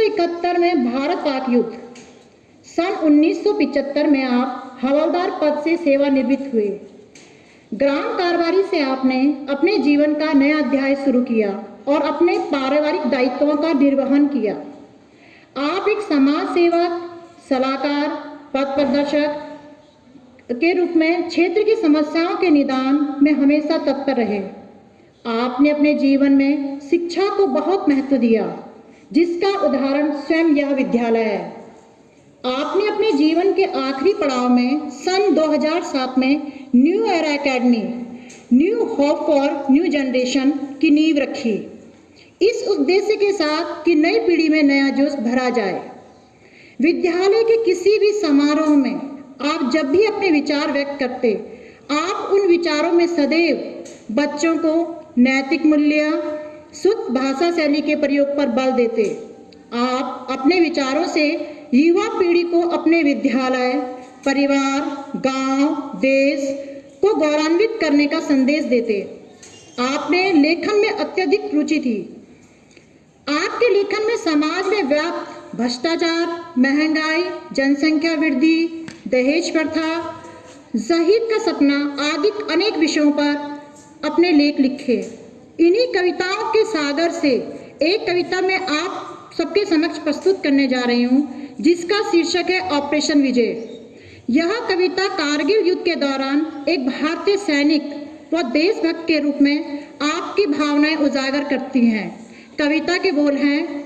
1971 में भारत पाक युद्ध, सन 1975 में आप हवलदार पद से सेवानिवृत्त हुए। ग्राम कारोबारी से आपने अपने जीवन का नया अध्याय शुरू किया और अपने पारिवारिक दायित्वों का निर्वहन किया। आप एक समाज सेवक, सलाहकार, पथ प्रदर्शक के रूप में क्षेत्र की समस्याओं के निदान में हमेशा तत्पर रहे। आपने अपने जीवन में शिक्षा को बहुत महत्व दिया, जिसका उदाहरण स्वयं यह विद्यालय है। आपने अपने जीवन के आखिरी पड़ाव में सन 2007 में new era academy, new hope for new generation की नींव रखी, इस उद्देश्य के साथ कि नई पीढ़ी में नया जोश भरा जाए। विद्यालय के किसी भी समारोह में आप जब भी अपने विचार व्यक्त करते, आप उन विचारों में सदैव बच्चों को नैतिक मूल्य, शुद्ध भाषा शैली के प्रयोग पर बल देते। आप अपने विचारों से युवा पीढ़ी को अपने विद्यालय, परिवार, गांव, देश को गौरवान्वित करने का संदेश देते। आपने लेखन में अत्यधिक रुचि थी। आपके लेखन में समाज में व्याप्त भ्रष्टाचार, महंगाई, जनसंख्या वृद्धि, दहेज प्रथा, शहीद का सपना आदि अनेक विषयों पर अपने लेख लिखे। इन्हीं कविताओं के सागर से एक कविता में आप सबके समक्ष प्रस्तुत करने जा रही हूँ, जिसका शीर्षक है ऑपरेशन विजय। यह कविता कारगिल युद्ध के दौरान एक भारतीय सैनिक व देशभक्त के रूप में आपकी भावनाएं उजागर करती हैं। कविता के बोल हैं,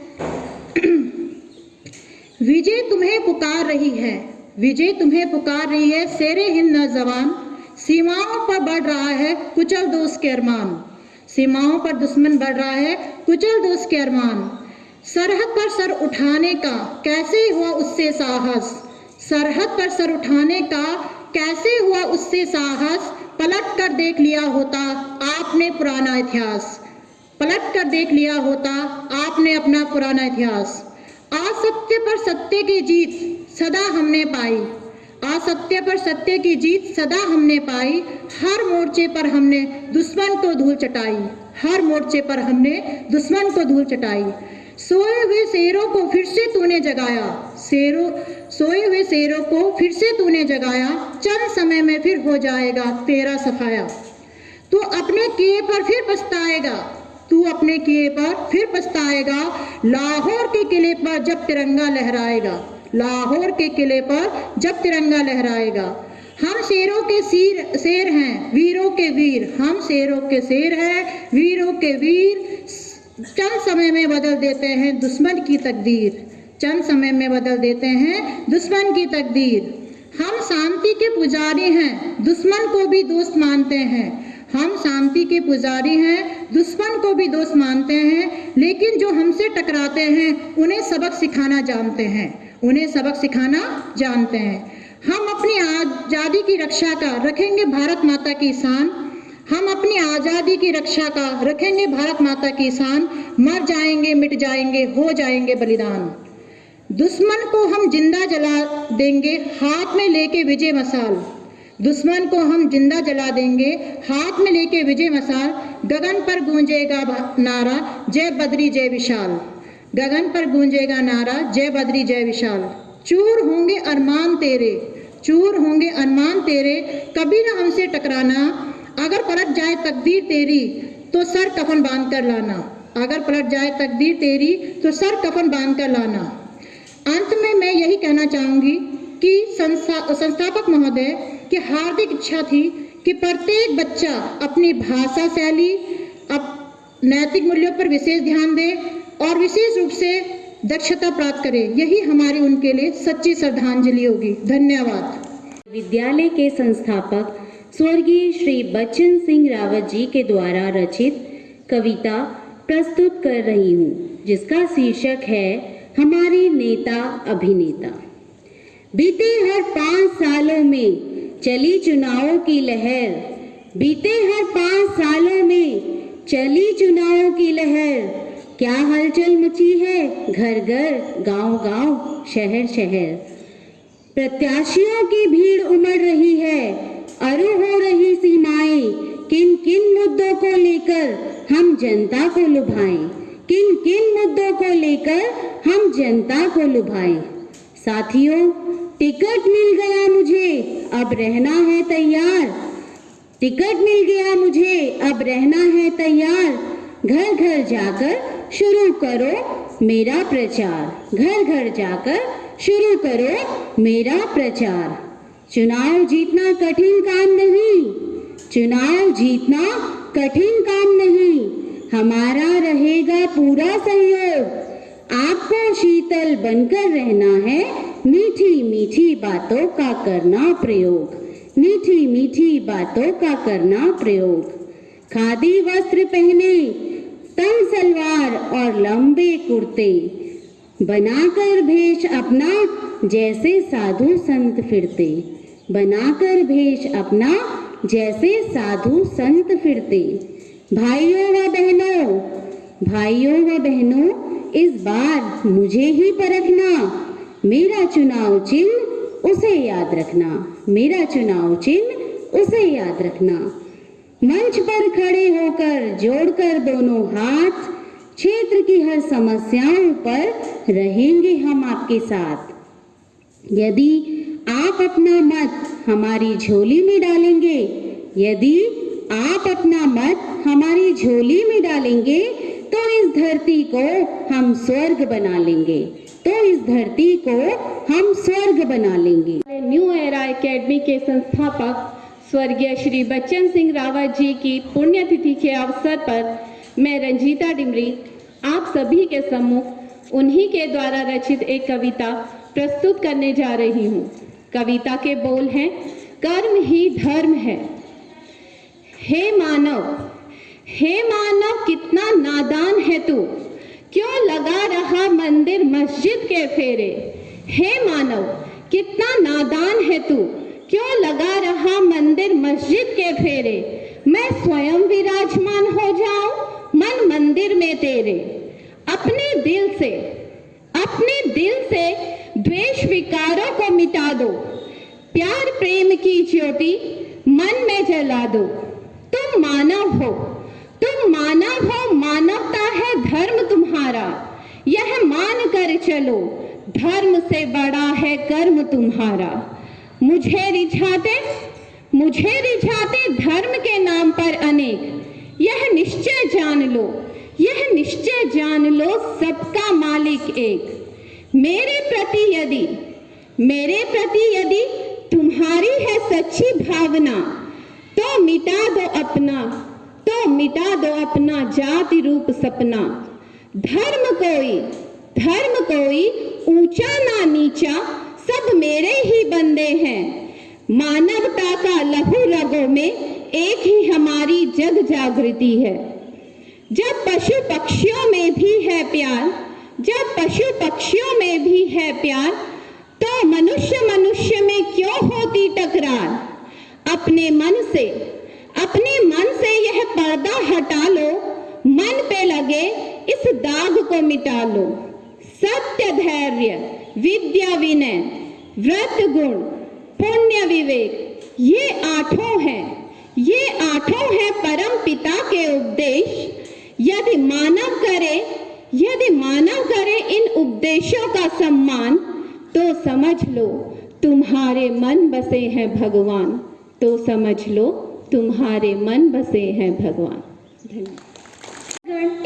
विजय तुम्हें पुकार रही है, विजय तुम्हें पुकार रही है, शेरे हिंद नौजवान, सीमाओं पर बढ़ रहा है कुचल दोस्त के अरमान, सीमाओं पर दुश्मन बढ़ रहा है कुचल दोस्त के अरमान। सरहद पर सर उठाने का कैसे हुआ उससे साहस, सरहद पर सर उठाने का कैसे हुआ उससे साहस, पलट कर देख लिया होता आपने पुराना इतिहास, पलट कर देख लिया होता आपने अपना पुराना इतिहास। असत्य पर सत्य की जीत सदा हमने पाई, असत्य पर सत्य की जीत सदा हमने पाई, हर मोर्चे पर हमने दुश्मन को धूल चटाई, हर मोर्चे पर हमने दुश्मन को धूल चटाई। सोए हुए शेरों को फिर से तूने जगाया, सोए हुए शेरों को फिर से तूने जगाया, चंद समय में फिर हो जाएगा तेरा सफाया। तू अपने किए पर फिर पछताएगा, तू अपने किए पर फिर पछताएगा, लाहौर के किले पर जब तिरंगा लहराएगा, लाहौर के किले पर जब तिरंगा लहराएगा। हम शेरों के शेर हैं, वीरों के वीर, हम शेरों के शेर हैं, वीरों के वीर, चंद समय में बदल देते हैं दुश्मन की तकदीर, चंद समय में बदल देते हैं दुश्मन की तकदीर। हम शांति के पुजारी हैं, दुश्मन को भी दोस्त मानते हैं, हम शांति के पुजारी हैं, दुश्मन को भी दोस्त मानते हैं, लेकिन जो हमसे टकराते हैं उन्हें सबक सिखाना जानते हैं, उन्हें सबक सिखाना जानते हैं। हम अपनी आज़ादी की रक्षा का रखेंगे भारत माता की शान, हम अपनी आज़ादी की रक्षा का रखेंगे भारत माता की शान, मर जाएंगे मिट जाएंगे हो जाएंगे बलिदान। दुश्मन को हम जिंदा जला देंगे हाथ में लेके विजय मशाल, दुश्मन को हम जिंदा जला देंगे हाथ में लेके विजय मशाल। गगन पर गूंजेगा नारा जय बद्री जय विशाल, गगन पर गूंजेगा नारा जय बद्री जय विशाल। चूर होंगे अरमान तेरे, चूर होंगे अरमान तेरे, कभी ना हमसे टकराना, अगर पलट जाए तकदीर तेरी तो सर कफन बांध कर लाना, अगर पलट जाए तकदीर तेरी तो सर कफन बांध कर लाना। अंत में मैं यही कहना चाहूँगी कि संस्थापक महोदय की हार्दिक इच्छा थी कि प्रत्येक बच्चा अपनी भाषा शैली, नैतिक मूल्यों पर विशेष ध्यान दे और विशेष रूप से दक्षता प्राप्त करे। यही हमारी उनके लिए सच्ची श्रद्धांजलि होगी। धन्यवाद। विद्यालय के संस्थापक स्वर्गीय श्री बच्चन सिंह रावत जी के द्वारा रचित कविता प्रस्तुत कर रही हूँ, जिसका शीर्षक है हमारे नेता अभिनेता। बीते हर 5 सालों में चली चुनावों की लहर, बीते हर 5 सालों में चली चुनावों की लहर, क्या हलचल मची है घर घर गांव गांव शहर शहर। प्रत्याशियों की भीड़ उमड़ रही है, अरू हो रही सीमाएं, किन किन मुद्दों को लेकर हम जनता को लुभाएं, किन किन मुद्दों को लेकर हम जनता को लुभाएं। साथियों, टिकट मिल गया मुझे, अब रहना है तैयार। टिकट मिल गया मुझे, अब रहना है तैयार। घर घर जाकर शुरू करो मेरा प्रचार। घर घर जाकर शुरू करो मेरा प्रचार। चुनाव जीतना कठिन काम नहीं, चुनाव जीतना कठिन काम नहीं। हमारा रहेगा पूरा सहयोग। आपको शीतल बनकर रहना है, मीठी मीठी बातों का करना प्रयोग। मीठी मीठी बातों का करना प्रयोग। खादी वस्त्र पहने, तंग सलवार और लंबे कुर्ते, बनाकर भेष अपना जैसे साधु संत फिरते। बनाकर भेष अपना जैसे साधु संत फिरते। भाइयों व बहनों, भाइयों व बहनों, इस बार मुझे ही परखना। मेरा चुनाव चिन्ह उसे याद रखना। मेरा चुनाव चिन्ह उसे याद रखना। मंच पर खड़े होकर जोड़कर दोनों हाथ, क्षेत्र की हर समस्याओं पर रहेंगे हम आपके साथ। यदि आप अपना मत हमारी झोली में डालेंगे, यदि आप अपना मत हमारी झोली में डालेंगे, तो इस धरती को हम स्वर्ग बना लेंगे। तो इस धरती को हम स्वर्ग बना लेंगे। न्यू एरा एकेडमी के संस्थापक स्वर्गीय श्री बच्चन सिंह रावत जी की पुण्यतिथि के अवसर पर मैं रंजीता डिमरी आप सभी के सम्मुख उन्हीं के द्वारा रचित एक कविता प्रस्तुत करने जा रही हूँ। कविता के बोल हैं, कर्म ही धर्म है। हे मानव कितना नादान है तू, क्यों लगा रहा मंदिर मस्जिद के फेरे। हे मानव कितना नादान है तू, क्यों लगा रहा मंदिर मस्जिद के फेरे। मैं स्वयं विराजमान हो जाऊं मन मंदिर में तेरे। अपने दिल से द्वेष विकारों को मिटा दो, प्यार प्रेम की ज्योति मन में जला दो। तुम मानव हो, मानवता है धर्म तुम्हारा। यह मान कर चलो, धर्म से बड़ा है कर्म तुम्हारा। मुझे रिझाते धर्म के नाम पर अनेक, यह निश्चय जान लो सबका मालिक एक। मेरे प्रति यदि तुम्हारी है सच्ची भावना, तो मिटा दो अपना जाति रूप सपना। धर्म कोई ऊंचा ना नीचा, सब मेरे ही बंदे हैं। मानवता का लहू रगों में एक ही हमारी जग जागृति है। जब पशु पक्षियों में भी है प्यार, तो मनुष्य में क्यों होती टकरार। अपने मन से यह पर्दा हटा लो, मन पे लगे इस दाग को मिटा लो। सत्य धैर्य विद्या विनय व्रत गुण पुण्य विवेक, ये आठों हैं परम पिता के उपदेश। यदि मानव करे इन उपदेशों का सम्मान, तो समझ लो तुम्हारे मन बसे हैं भगवान। तो समझ लो तुम्हारे मन बसे हैं भगवान। धन्यवाद।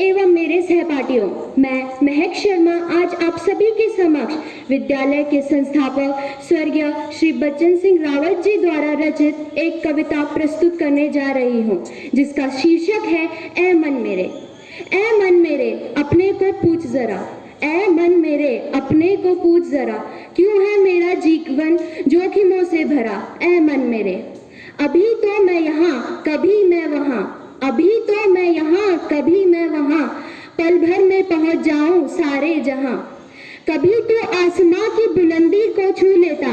एवं मेरे सहपाठियों, मैं महक शर्मा आज आप सभी के समक्ष विद्यालय के संस्थापक स्वर्गीय श्री बच्चन सिंह रावत जी द्वारा रचित एक कविता प्रस्तुत करने जा रही हूँ, जिसका शीर्षक है ऐ मन मेरे। ऐ मन मेरे अपने को पूछ जरा, ऐ मन मेरे अपने को पूछ जरा, क्यों है मेरा जीवन जोखिमों से भरा। ऐ मन मेरे, अभी तो मैं यहाँ कभी मैं वहाँ, अभी तो मैं यहाँ कभी मैं वहाँ, पल भर में पहुँच जाऊँ सारे जहाँ। कभी तू आसमां की बुलंदी को छू लेता,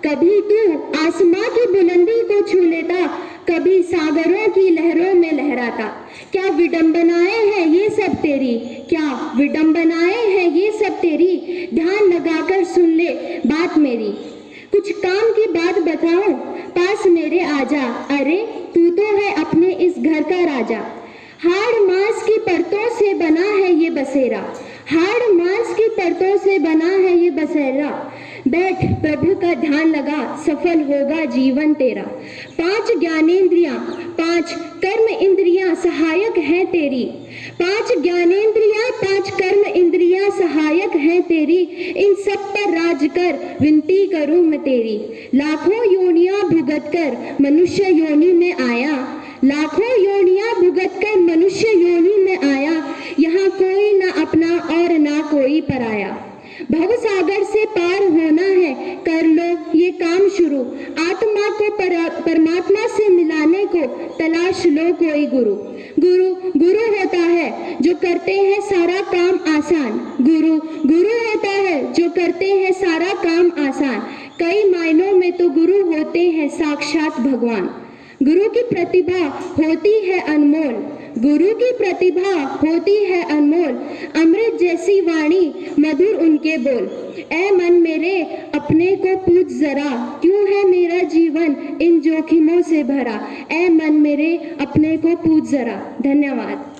कभी तू आसमां की बुलंदी को छू लेता, कभी सागरों की लहरों में लहराता। क्या विडंबनाएं हैं ये सब तेरी, क्या विडंबनाएं हैं ये सब तेरी, ध्यान लगाकर सुन ले बात मेरी। कुछ काम की बात बताऊं, पास मेरे आजा, अरे तू तो है अपने इस घर का राजा। हाड़ मांस की परतों से बना है ये बसेरा, हाड़ मांस की परतों से बना है ये बसेरा। बैठ प्रभु का ध्यान लगा, सफल होगा जीवन तेरा। 5 ज्ञानेंद्रियां 5 कर्म इंद्रियां सहायक हैं तेरी, 5 ज्ञानेंद्रियां 5 कर्म इंद्रियां सहायक हैं तेरी। इन सब पर राज कर विनती करूं मैं तेरी। लाखों योनियां भुगत कर मनुष्य योनि में आया, लाखों योनियां भुगत कर मनुष्य योनि में आया। यहाँ कोई ना अपना और ना कोई पराया। भव सागर से पार होना है, कर लो ये काम शुरू। आत्मा को परमात्मा से मिलाने को तलाश लो कोई गुरु। गुरु होता है जो करते हैं सारा काम आसान, गुरु होता है जो करते हैं सारा काम आसान। कई मायनों में तो गुरु होते हैं साक्षात भगवान। गुरु की प्रतिभा होती है अनमोल, गुरु की प्रतिभा होती है अनमोल। अमृत जैसी वाणी मधुर उनके बोल। ऐ मन मेरे अपने को पूछ जरा, क्यों है मेरा जीवन इन जोखिमों से भरा। ऐ मन मेरे अपने को पूछ जरा। धन्यवाद।